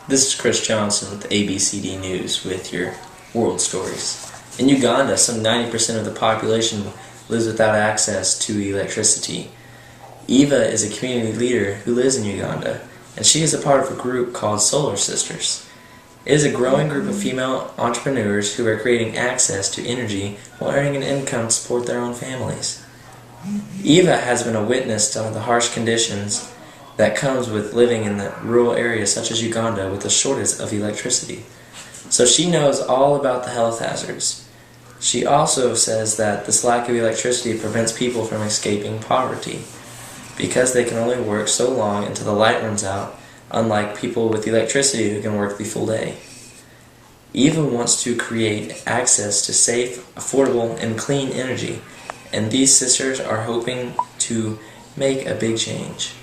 This is Chris Johnson with ABCD News with your world stories. In Uganda, some 90% of the population lives without access to electricity. Eva is a community leader who lives in Uganda, and she is a part of a group called Solar Sisters. It is a growing group of female entrepreneurs who are creating access to energy while earning an income to support their own families. Eva has been a witness to the harsh conditions that comes with living in the rural areas such as Uganda with a shortage of electricity. So she knows all about the health hazards. She also says that this lack of electricity prevents people from escaping poverty because they can only work so long until the light runs out, unlike people with electricity who can work the full day. Eva wants to create access to safe, affordable, and clean energy, and these sisters are hoping to make a big change.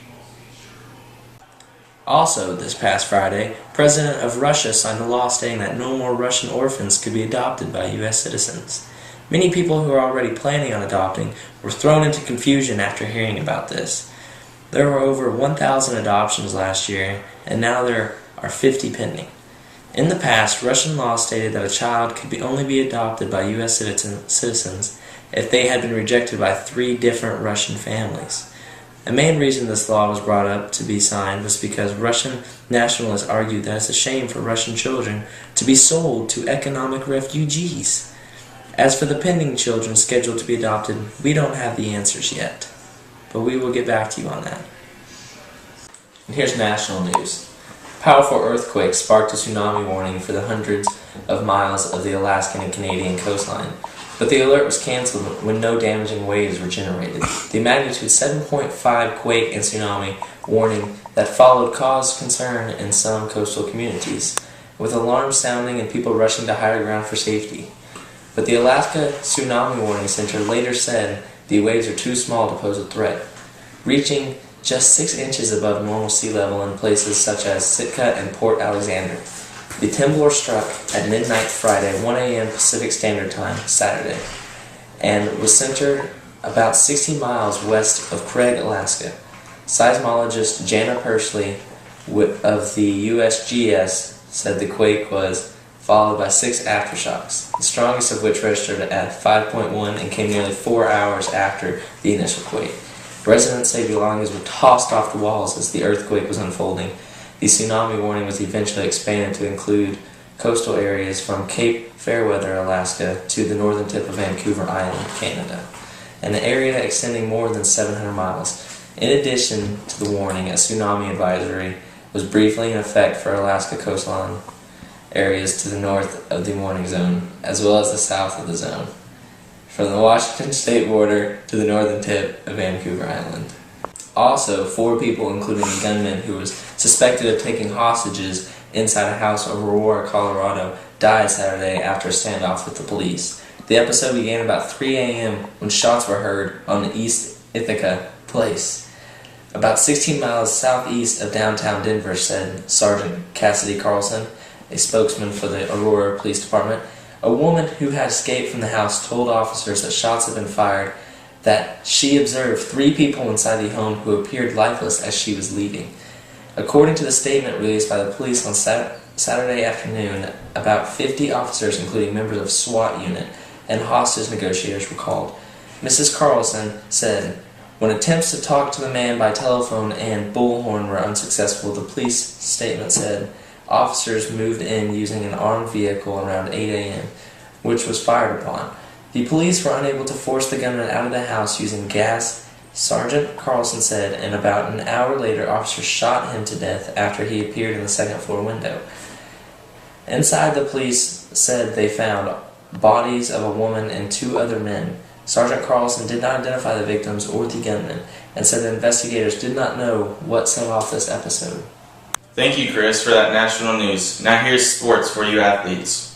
Also, this past Friday, President of Russia signed a law stating that no more Russian orphans could be adopted by U.S. citizens. Many people who are already planning on adopting were thrown into confusion after hearing about this. There were over 1,000 adoptions last year, and now there are 50 pending. In the past, Russian law stated that a child could only be adopted by U.S. citizens if they had been rejected by 3 different Russian families. The main reason this law was brought up to be signed was because Russian nationalists argued that it's a shame for Russian children to be sold to economic refugees. As for the pending children scheduled to be adopted, we don't have the answers yet, but we will get back to you on that. And here's national news. Powerful earthquake sparked a tsunami warning for the hundreds of miles of the Alaskan and Canadian coastline. But the alert was cancelled when no damaging waves were generated. The magnitude 7.5 quake and tsunami warning that followed caused concern in some coastal communities, with alarms sounding and people rushing to higher ground for safety. But the Alaska Tsunami Warning Center later said the waves are too small to pose a threat, reaching just 6 inches above normal sea level in places such as Sitka and Port Alexander. The temblor struck at midnight Friday, 1 a.m. Pacific Standard Time, Saturday, and was centered about 60 miles west of Craig, Alaska. Seismologist Jana Persley of the USGS said the quake was followed by 6 aftershocks, the strongest of which registered at 5.1 and came nearly 4 hours after the initial quake. Residents say belongings were tossed off the walls as the earthquake was unfolding. The tsunami warning was eventually expanded to include coastal areas from Cape Fairweather, Alaska, to the northern tip of Vancouver Island, Canada, an area extending more than 700 miles. In addition to the warning, a tsunami advisory was briefly in effect for Alaska coastline areas to the north of the warning zone, as well as the south of the zone, from the Washington state border to the northern tip of Vancouver Island. Also, 4 people, including a gunman who was suspected of taking hostages inside a house in Aurora, Colorado, died Saturday after a standoff with the police. The episode began about 3 a.m. when shots were heard on East Ithaca Place, about 16 miles southeast of downtown Denver, said Sergeant Cassidy Carlson, a spokesman for the Aurora Police Department. A woman who had escaped from the house told officers that shots had been fired, that she observed 3 people inside the home who appeared lifeless as she was leaving. According to the statement released by the police on Saturday afternoon, about 50 officers, including members of SWAT unit and hostage negotiators, were called. Mrs. Carlson said, when attempts to talk to the man by telephone and bullhorn were unsuccessful, the police statement said officers moved in using an armed vehicle around 8 a.m., which was fired upon. The police were unable to force the gunman out of the house using gas, Sergeant Carlson said, and about an hour later officers shot him to death after he appeared in the second-floor window. Inside, the police said they found bodies of a woman and 2 other men. Sergeant Carlson did not identify the victims or the gunman, and said the investigators did not know what set off this episode. Thank you, Chris, for that national news. Now here's sports for you athletes.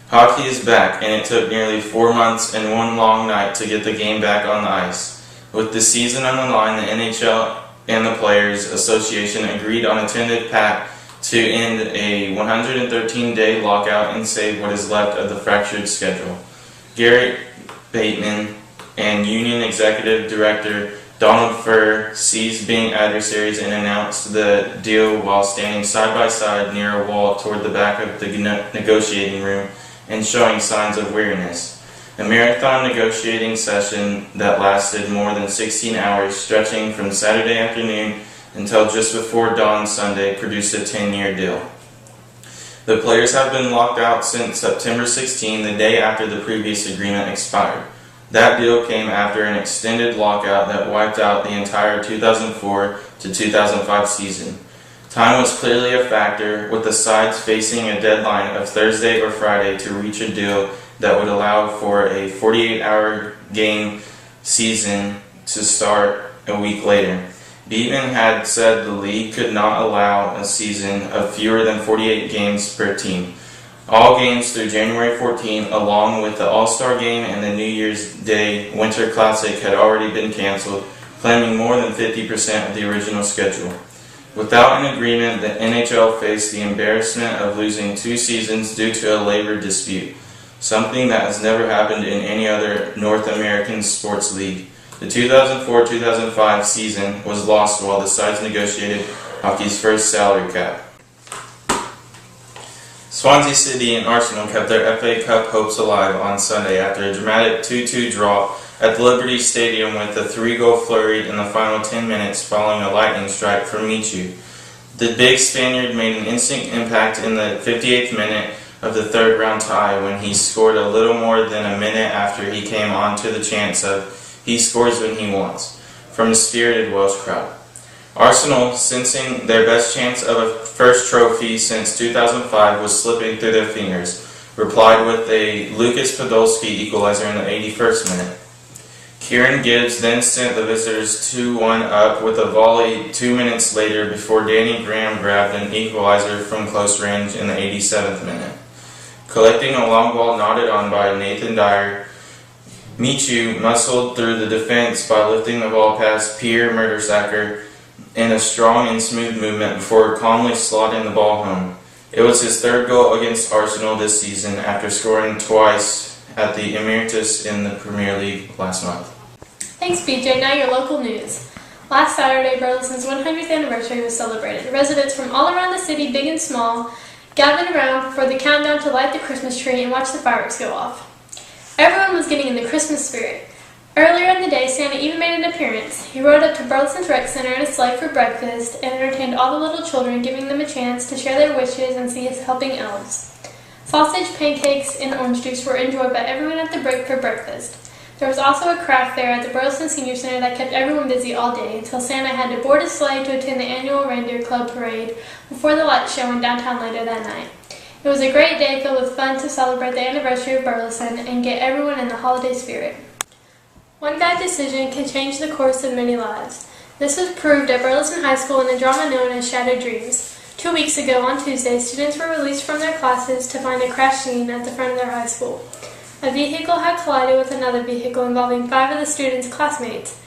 Hockey is back, and it took nearly 4 months and 1 long night to get the game back on the ice. With the season on the line, the NHL and the Players Association agreed on a tentative pact to end a 113-day lockout and save what is left of the fractured schedule. Garrett Bateman and Union Executive Director Donald Furr ceased being adversaries and announced the deal while standing side by side near a wall toward the back of the negotiating room and showing signs of weariness. A marathon negotiating session that lasted more than 16 hours, stretching from Saturday afternoon until just before dawn Sunday, produced a 10-year deal. The players have been locked out since September 16, the day after the previous agreement expired. That deal came after an extended lockout that wiped out the entire 2004 to 2005 season. Time was clearly a factor, with the sides facing a deadline of Thursday or Friday to reach a deal that would allow for a 48-hour game season to start a week later. Beatman had said the league could not allow a season of fewer than 48 games per team. All games through January 14, along with the All-Star Game and the New Year's Day Winter Classic, had already been canceled, claiming more than 50% of the original schedule. Without an agreement, the NHL faced the embarrassment of losing 2 seasons due to a labor dispute, something that has never happened in any other North American sports league. The 2004-2005 season was lost while the sides negotiated hockey's first salary cap. Swansea City and Arsenal kept their FA Cup hopes alive on Sunday after a dramatic 2-2 draw at the Liberty Stadium with a 3-goal flurry in the final 10 minutes following a lightning strike from Michu. The big Spaniard made an instant impact in the 58th minute of the third round tie when he scored a little more than a minute after he came on to the chance of "he scores when he wants" from a spirited Welsh crowd. Arsenal, sensing their best chance of a first trophy since 2005 was slipping through their fingers, replied with a Lucas Podolski equalizer in the 81st minute. Kieran Gibbs then sent the visitors 2-1 up with a volley 2 minutes later before Danny Graham grabbed an equalizer from close range in the 87th minute. Collecting a long ball nodded on by Nathan Dyer, Michu muscled through the defense by lifting the ball past Pierre Mertesacker in a strong and smooth movement before calmly slotting the ball home. It was his third goal against Arsenal this season after scoring twice at the Emirates in the Premier League last month. Thanks, BJ. Now your local news. Last Saturday, Burleson's 100th anniversary was celebrated. Residents from all around the city, big and small, gathered around for the countdown to light the Christmas tree and watch the fireworks go off. Everyone was getting in the Christmas spirit. Earlier in the day, Santa even made an appearance. He rode up to Burleson's Rec Center in a sleigh for breakfast and entertained all the little children, giving them a chance to share their wishes and see his helping elves. Sausage, pancakes, and orange juice were enjoyed by everyone at the break for breakfast. There was also a craft fair at the Burleson Senior Center that kept everyone busy all day until Santa had to board a sleigh to attend the annual Reindeer Club parade before the light show in downtown later that night. It was a great day filled with fun to celebrate the anniversary of Burleson and get everyone in the holiday spirit. One bad decision can change the course of many lives. This was proved at Burleson High School in the drama known as Shattered Dreams. 2 weeks ago, on Tuesday, students were released from their classes to find a crash scene at the front of their high school. A vehicle had collided with another vehicle involving 5 of the students' classmates.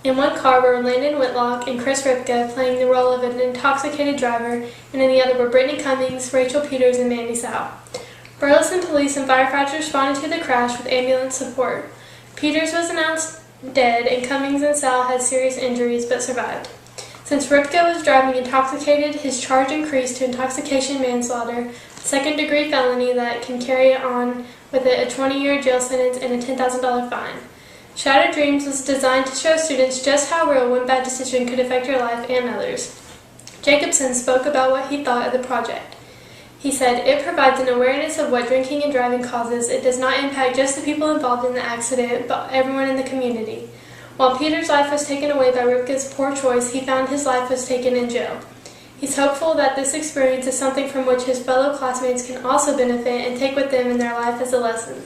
In one car were Landon Whitlock and Chris Ripka playing the role of an intoxicated driver, and in the other were Brittany Cummings, Rachel Peters, and Mandy Sow. Burleson police and firefighters responded to the crash with ambulance support. Peters was announced dead, and Cummings and Sow had serious injuries but survived. Since Ripka was driving intoxicated, his charge increased to intoxication manslaughter, a second-degree felony that can carry on with it a 20-year jail sentence and a $10,000 fine. Shattered Dreams was designed to show students just how real one bad decision could affect your life and others. Jacobson spoke about what he thought of the project. He said, "It provides an awareness of what drinking and driving causes. It does not impact just the people involved in the accident, but everyone in the community." While Peter's life was taken away by Ripka's poor choice, he found his life was taken in jail. He's hopeful that this experience is something from which his fellow classmates can also benefit and take with them in their life as a lesson.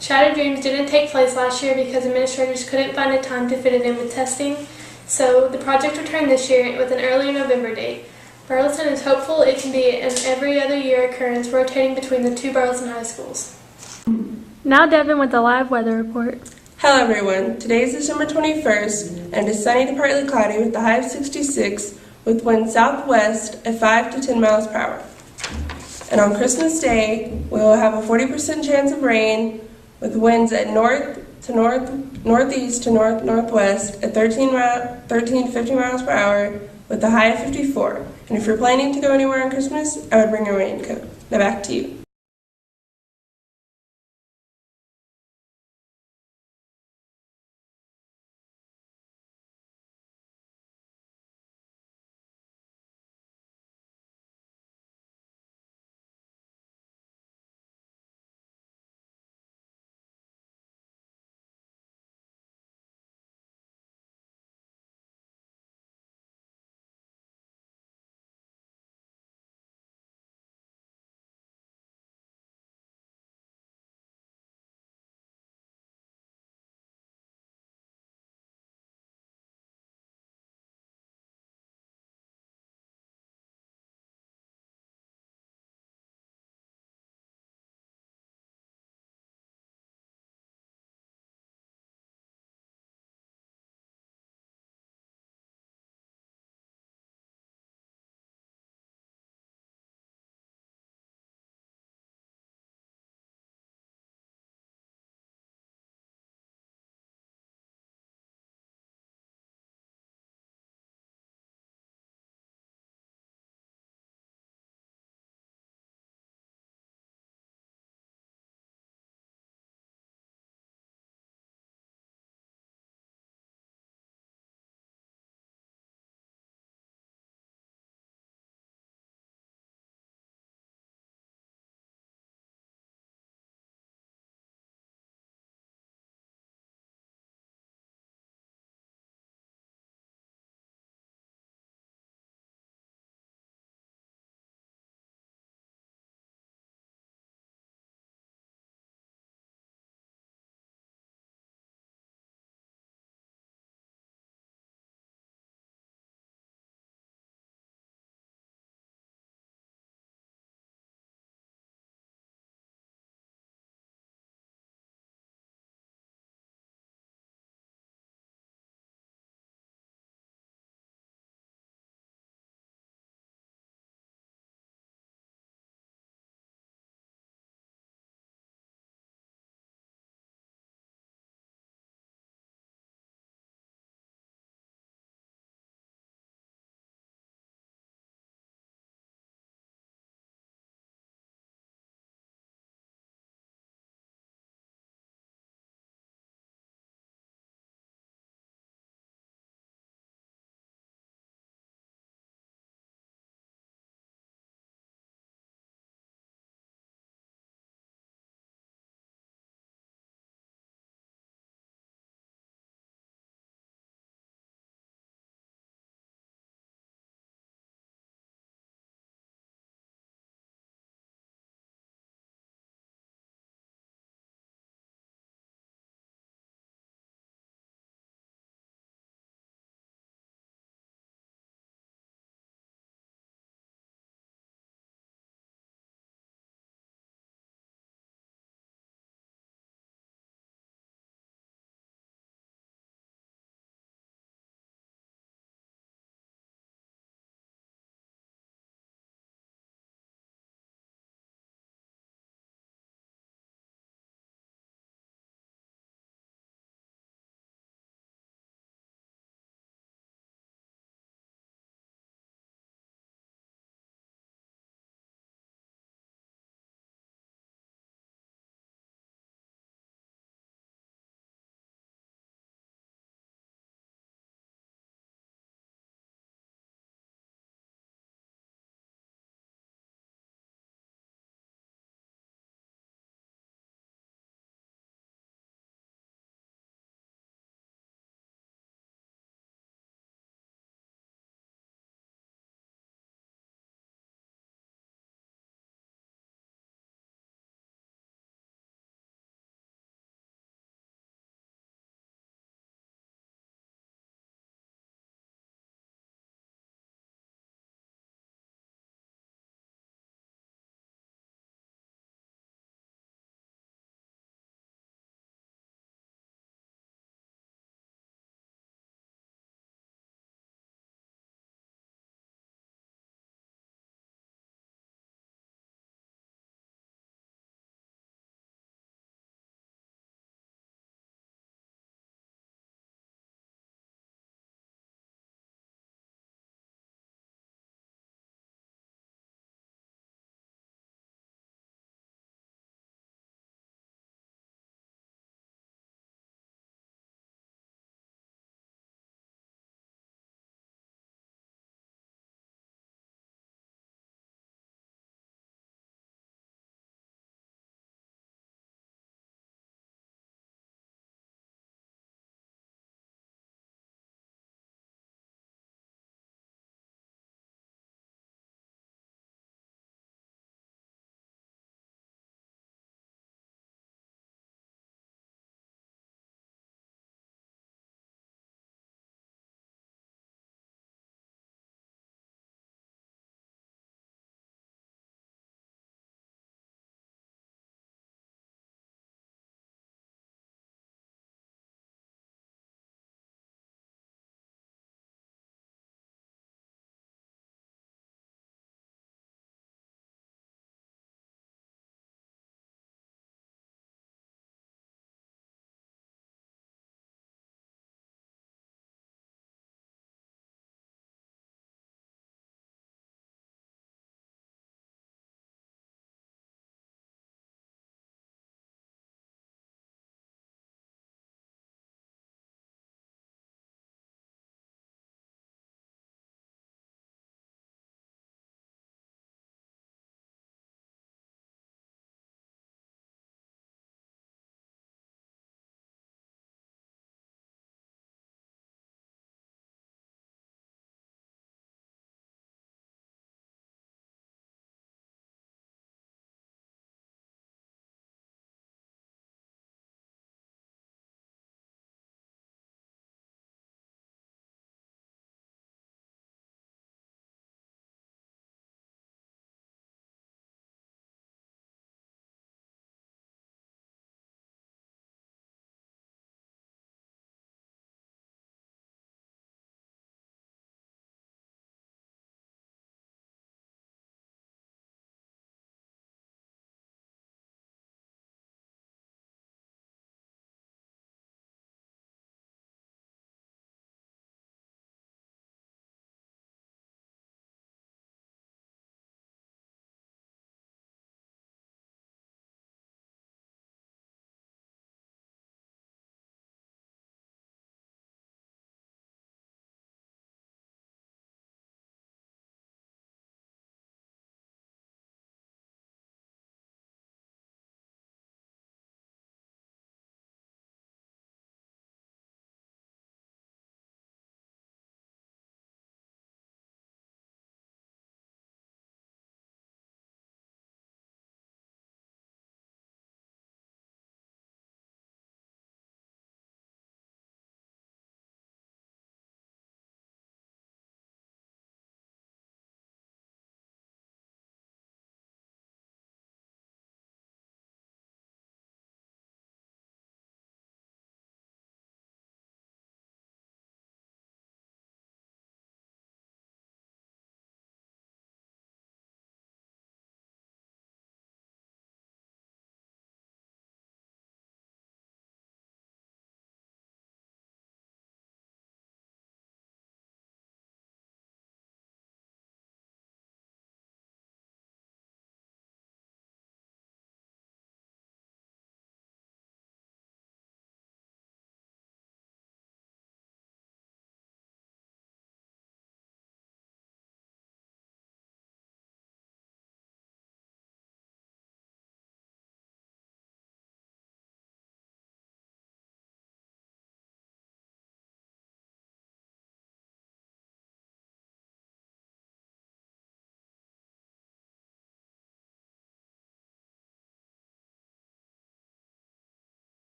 Shattered Dreams didn't take place last year because administrators couldn't find a time to fit it in with testing, so the project returned this year with an early November date. Burleson is hopeful it can be an every other year occurrence rotating between the 2 Burleson high schools. Now Devin with the live weather report. Hello everyone, today is December 21st and it is sunny to partly cloudy with a high of 66 with winds southwest at 5 to 10 miles per hour. And on Christmas Day, we will have a 40% chance of rain with winds at north to northeast to northwest at 13 to 15 miles per hour with a high of 54. And if you're planning to go anywhere on Christmas, I would bring a raincoat. Now back to you.